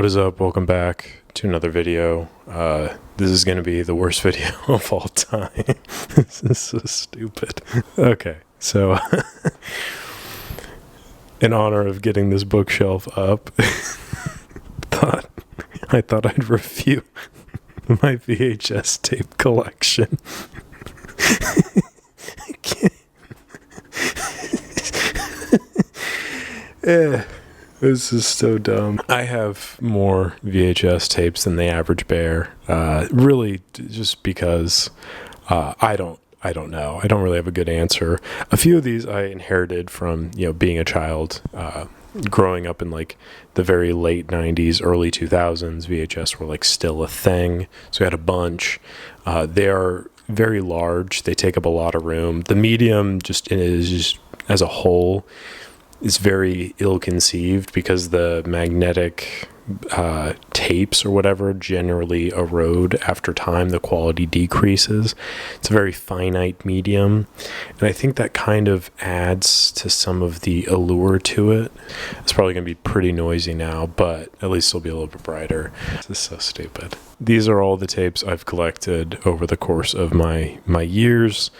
What is up? Welcome back to another video. This is going to be the worst video of all time. This is so stupid. Okay, so in honor of getting this bookshelf up, I thought I'd review my VHS tape collection. I can't. This is so dumb. I have more VHS tapes than the average bear. Really, just because I don't know. I don't really have a good answer. A few of these I inherited from being a child, growing up in like the very late 90s, early 2000s. VHS were like still a thing, so we had a bunch. They are very large. They take up a lot of room. The medium just as a whole is very ill-conceived because the magnetic tapes or whatever generally erode after time. The quality decreases. It's a very finite medium, and I think that kind of adds to some of the allure to it. It's probably going to be pretty noisy now, but at least it'll be a little bit brighter. This is so stupid. These are all the tapes I've collected over the course of my years.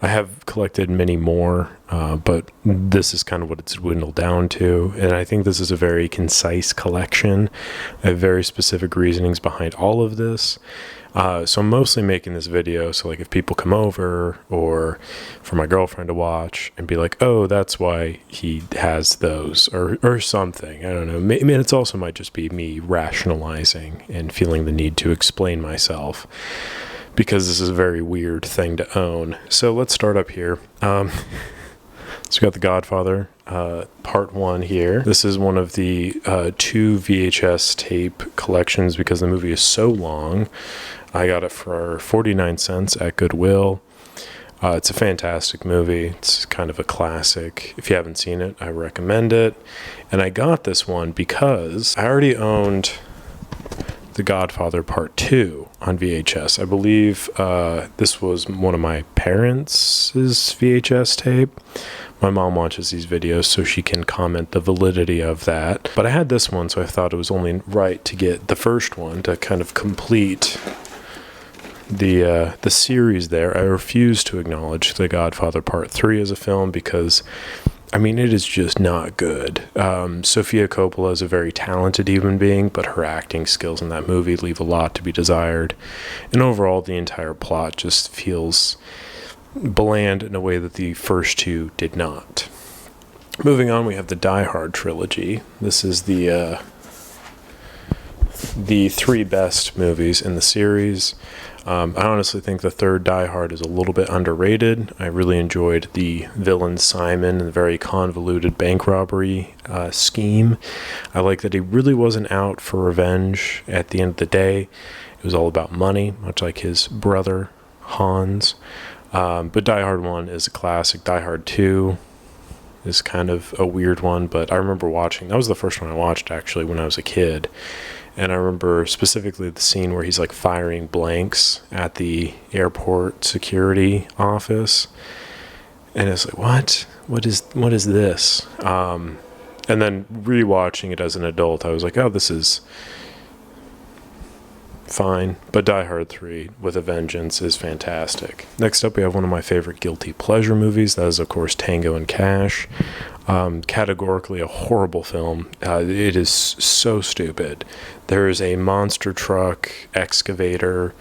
I have collected many more, but this is kind of what it's dwindled down to. And I think this is a very concise collection. I have very specific reasonings behind all of this. So I'm mostly making this video so like if people come over or for my girlfriend to watch and be like, oh, that's why he has those or something. I don't know. I mean, it's also might just be me rationalizing and feeling the need to explain myself, because this is a very weird thing to own. So let's start up here. So we got The Godfather, part 1 here. This is one of the 2 VHS tape collections because the movie is so long. I got it for 49 cents at Goodwill. It's a fantastic movie. It's kind of a classic. If you haven't seen it, I recommend it. And I got this one because I already owned The Godfather Part 2 on VHS. I believe this was one of my parents' VHS tape. My mom watches these videos so she can comment the validity of that. But I had this one, so I thought it was only right to get the first one to kind of complete the series there. I refuse to acknowledge The Godfather Part 3 as a film because I mean, it is just not good. Sofia Coppola is a very talented human being, but her acting skills in that movie leave a lot to be desired. And overall, the entire plot just feels bland in a way that the first 2 did not. Moving on, we have the Die Hard trilogy. This is the 3 best movies in the series. I honestly think the third Die Hard is a little bit underrated. I really enjoyed the villain Simon and the very convoluted bank robbery scheme. I like that he really wasn't out for revenge at the end of the day. It was all about money, much like his brother, Hans. But Die Hard 1 is a classic. Die Hard 2 is kind of a weird one, but I remember watching. That was the first one I watched, actually, when I was a kid. And I remember specifically the scene where he's like firing blanks at the airport security office. And it's like, what is this? And then rewatching it as an adult, I was like, oh, this is fine. But Die Hard 3 with a Vengeance is fantastic. Next up, we have one of my favorite guilty pleasure movies. That is, of course, Tango and Cash. Categorically a horrible film. It is so stupid. There is a monster truck, excavator,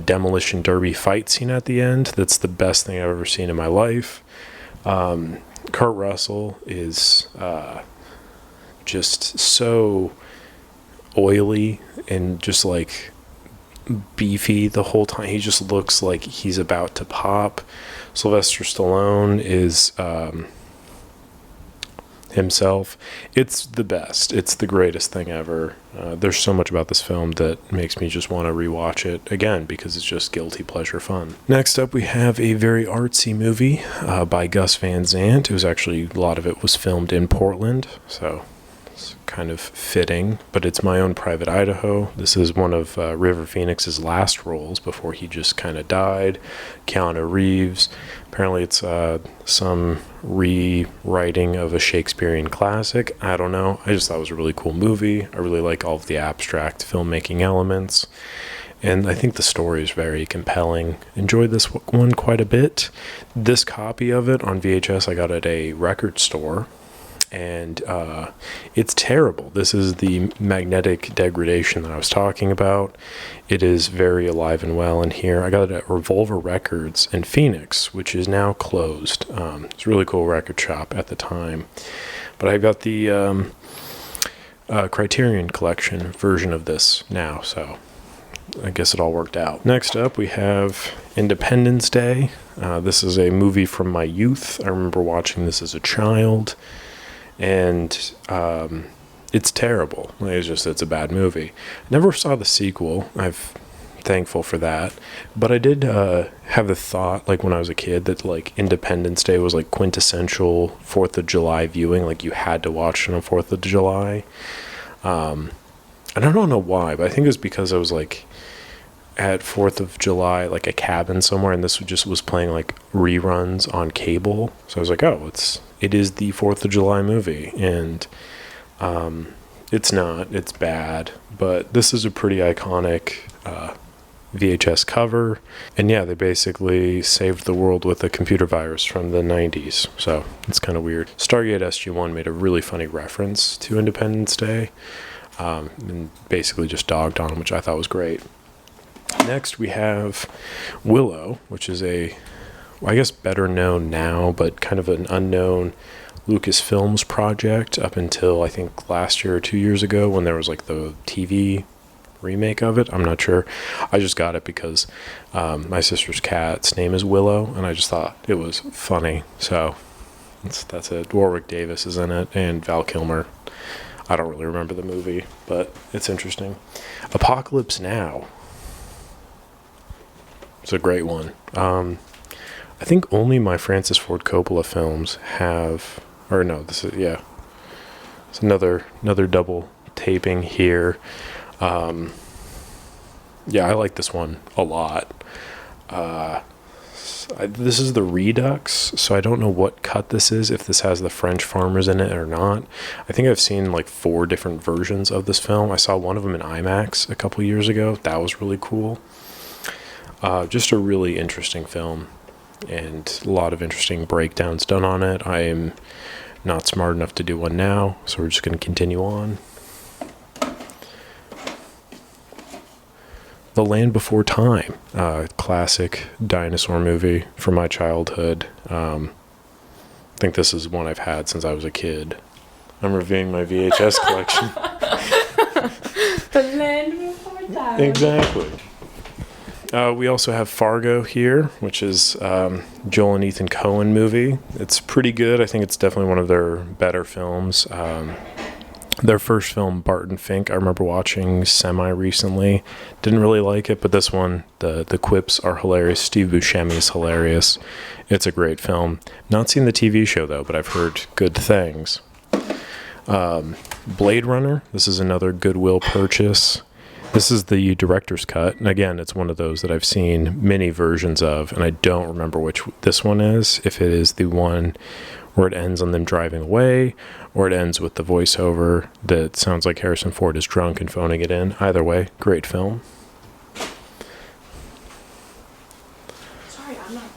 demolition derby fight scene at the end. That's the best thing I've ever seen in my life. Kurt Russell is just so oily and just like beefy the whole time. He just looks like he's about to pop. Sylvester Stallone is himself. It's the best. It's the greatest thing ever. There's so much about this film that makes me just want to rewatch it again because it's just guilty pleasure fun. Next up, we have a very artsy movie by Gus Van Sant. It was actually, a lot of it was filmed in Portland, so It's kind of fitting, but it's My Own Private Idaho. This is one of River Phoenix's last roles before he just kind of died. Keanu Reeves. Apparently it's some rewriting of a Shakespearean classic. I don't know. I just thought it was a really cool movie. I really like all of the abstract filmmaking elements. And I think the story is very compelling. Enjoyed this one quite a bit. This copy of it on VHS I got at a record store. And it's terrible. This is the magnetic degradation that I was talking about. It is very alive and well in here. I got it at Revolver Records in Phoenix, which is now closed. It's a really cool record shop at the time. But I got the Criterion Collection version of this now, so I guess it all worked out. Next up, we have Independence Day. This is a movie from my youth. I remember watching this as a child. And it's terrible. It's a bad movie. Never saw the sequel. I'm thankful for that. But I did have the thought, like when I was a kid, that like Independence Day was like quintessential 4th of July viewing. Like you had to watch it on 4th of July. And I don't know why, but I think it was because I was like at 4th of July, like a cabin somewhere, and this just was playing like reruns on cable. So I was like, oh, it is the 4th of July movie, and it's not. It's bad, but this is a pretty iconic VHS cover, and yeah, they basically saved the world with a computer virus from the 90s, so it's kind of weird. Stargate SG-1 made a really funny reference to Independence Day, and basically just dogged on, which I thought was great. Next, we have Willow, which is I guess better known now, but kind of an unknown Lucasfilms project up until I think last year or 2 years ago when there was like the TV remake of it. I'm not sure. I just got it because my sister's cat's name is Willow, and I just thought it was funny. So that's it. Warwick Davis is in it, and Val Kilmer. I don't really remember the movie, but it's interesting. Apocalypse Now. It's a great one. I think only my Francis Ford Coppola films have, or no, this is, yeah. It's another double taping here. Yeah, I like this one a lot. This is the Redux, so I don't know what cut this is, if this has the French farmers in it or not. I think I've seen like 4 different versions of this film. I saw one of them in IMAX a couple years ago. That was really cool. Just a really interesting film, and a lot of interesting breakdowns done on it. I am not smart enough to do one now, so we're just going to continue on. The Land Before Time, classic dinosaur movie from my childhood. I think this is one I've had since I was a kid. I'm reviewing my VHS collection. The Land Before Time. Exactly. We also have Fargo here, which is Joel and Ethan Coen movie. It's pretty good. I think it's definitely one of their better films. Their first film, Barton Fink, I remember watching semi-recently. Didn't really like it, but this one, the quips are hilarious. Steve Buscemi is hilarious. It's a great film. Not seen the TV show, though, but I've heard good things. Blade Runner, this is another Goodwill purchase. This is the director's cut, and again, it's one of those that I've seen many versions of, and I don't remember which this one is, if it is the one where it ends on them driving away, or it ends with the voiceover that sounds like Harrison Ford is drunk and phoning it in. Either way, great film. Sorry, I'm not...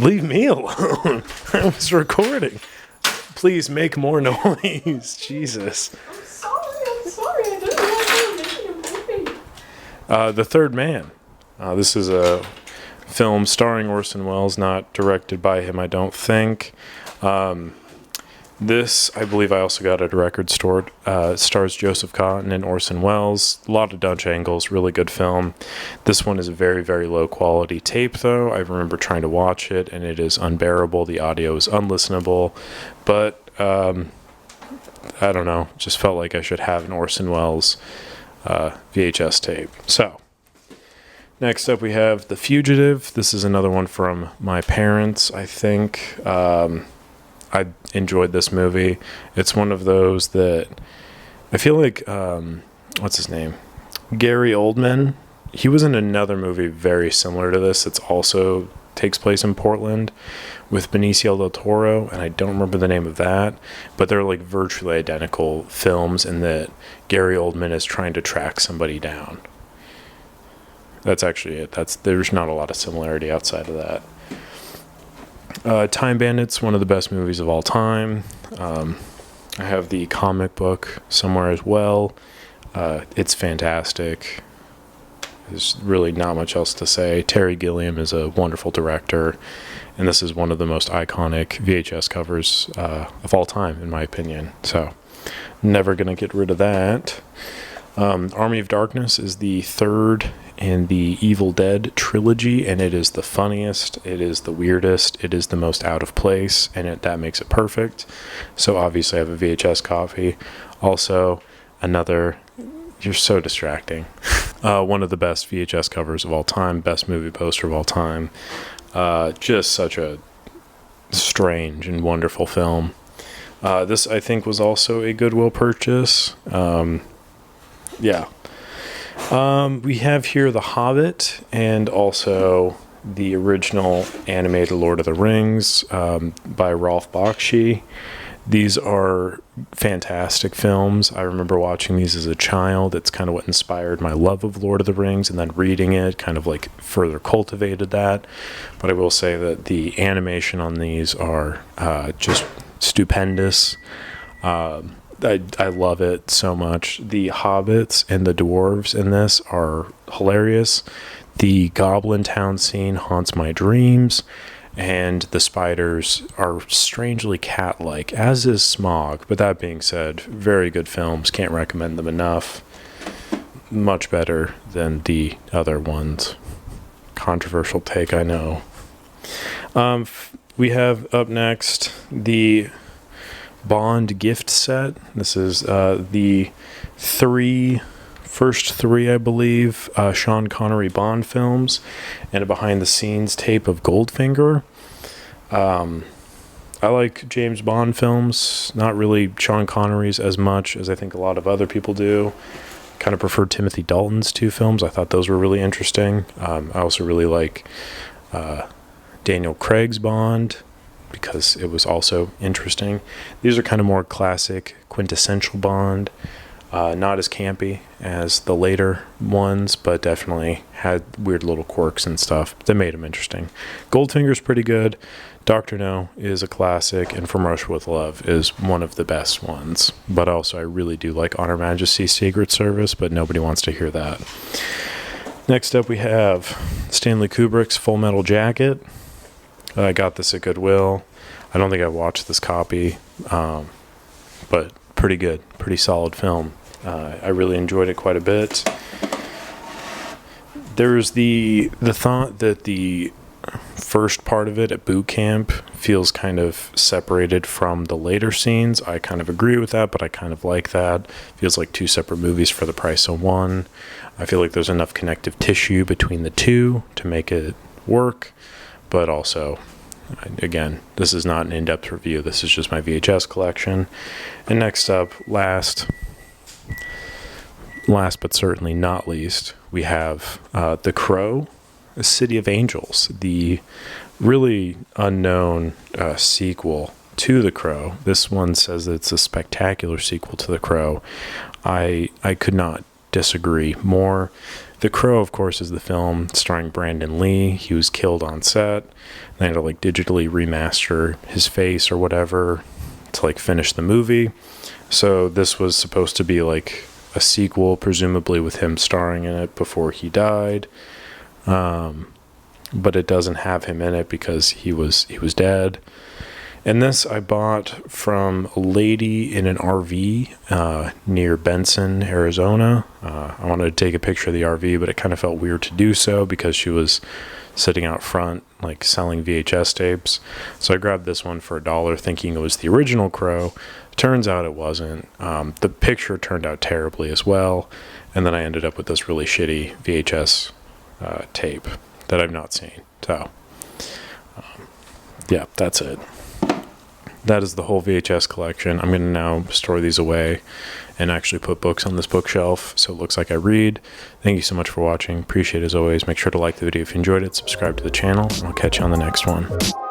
Leave me alone. I was recording. Please make more noise. Jesus. I'm sorry. I didn't realize you were making a movie. The Third Man. This is a film starring Orson Welles, not directed by him, I don't think. This, I believe I also got at a record store. Stars Joseph Cotten and Orson Welles. A lot of Dutch angles, really good film. This one is a very, very low quality tape, though. I remember trying to watch it, and it is unbearable. The audio is unlistenable. But, I don't know. Just felt like I should have an Orson Welles VHS tape. So, next up we have The Fugitive. This is another one from my parents, I think. I enjoyed this movie. It's one of those that I feel like, what's his name? Gary Oldman. He was in another movie very similar to this. It's also takes place in Portland with Benicio del Toro, and I don't remember the name of that, but they're like virtually identical films in that Gary Oldman is trying to track somebody down. That's actually it. There's not a lot of similarity outside of that. Time Bandits, one of the best movies of all time. I have the comic book somewhere as well. It's fantastic. There's really not much else to say. Terry Gilliam is a wonderful director, and this is one of the most iconic VHS covers of all time, in my opinion. So, never going to get rid of that. Army of Darkness is the third in the Evil Dead trilogy, and it is the funniest, it is the weirdest, it is the most out of place, and that makes it perfect. So, obviously, I have a VHS copy. Also, another... You're so distracting. One of the best VHS covers of all time, best movie poster of all time. Just such a strange and wonderful film. This, I think, was also a Goodwill purchase. Yeah. We have here The Hobbit and also the original animated Lord of the Rings by Rolf Bakshi. These are fantastic films. I remember watching these as a child. It's kind of what inspired my love of Lord of the Rings, and then reading it kind of like further cultivated that. But I will say that the animation on these are just stupendous. I love it so much. The hobbits and the dwarves in this are hilarious. The Goblin Town scene haunts my dreams. And the spiders are strangely cat-like, as is Smog. But that being said, very good films. Can't recommend them enough. Much better than the other ones. Controversial take, I know. We have up next the Bond gift set. This is the first three, I believe, Sean Connery Bond films, and a behind-the-scenes tape of Goldfinger. I like James Bond films, not really Sean Connery's as much as I think a lot of other people do. Kind of prefer Timothy Dalton's two films. I thought those were really interesting. I also really like Daniel Craig's Bond, because it was also interesting. These are kind of more classic, quintessential Bond. Not as campy as the later ones, but definitely had weird little quirks and stuff that made them interesting. Goldfinger's pretty good. Dr. No is a classic, and From Russia with Love is one of the best ones. But also, I really do like On Her Majesty's Secret Service, but nobody wants to hear that. Next up, we have Stanley Kubrick's Full Metal Jacket. I got this at Goodwill. I don't think I watched this copy, but pretty good, pretty solid film. I really enjoyed it quite a bit. There's the thought that the first part of it at boot camp feels kind of separated from the later scenes. I kind of agree with that, but I kind of like that. Feels like two separate movies for the price of one. I feel like there's enough connective tissue between the two to make it work, but also, again, this is not an in-depth review. This is just my VHS collection. And next up, last but certainly not least, we have The Crow, A City of Angels, the really unknown sequel to The Crow. This one says that it's a spectacular sequel to The Crow. I could not disagree more. The Crow, of course, is the film starring Brandon Lee. He was killed on set. They had to digitally remaster his face or whatever to finish the movie. So this was supposed to be a sequel, presumably with him starring in it before he died. But it doesn't have him in it because he was dead. And this I bought from a lady in an RV near Benson, Arizona. I wanted to take a picture of the RV, but it kind of felt weird to do so because she was sitting out front, selling VHS tapes. So I grabbed this one for $1, thinking it was the original Crow. Turns out it wasn't. The picture turned out terribly as well. And then I ended up with this really shitty VHS tape that I've not seen. So, yeah, that's it. that is the whole VHS collection. I'm going to now store these away and actually put books on this bookshelf so it looks like I read. Thank you so much for watching. Appreciate it as always. Make sure to like the video if you enjoyed it, subscribe to the channel, and I'll catch you on the next one.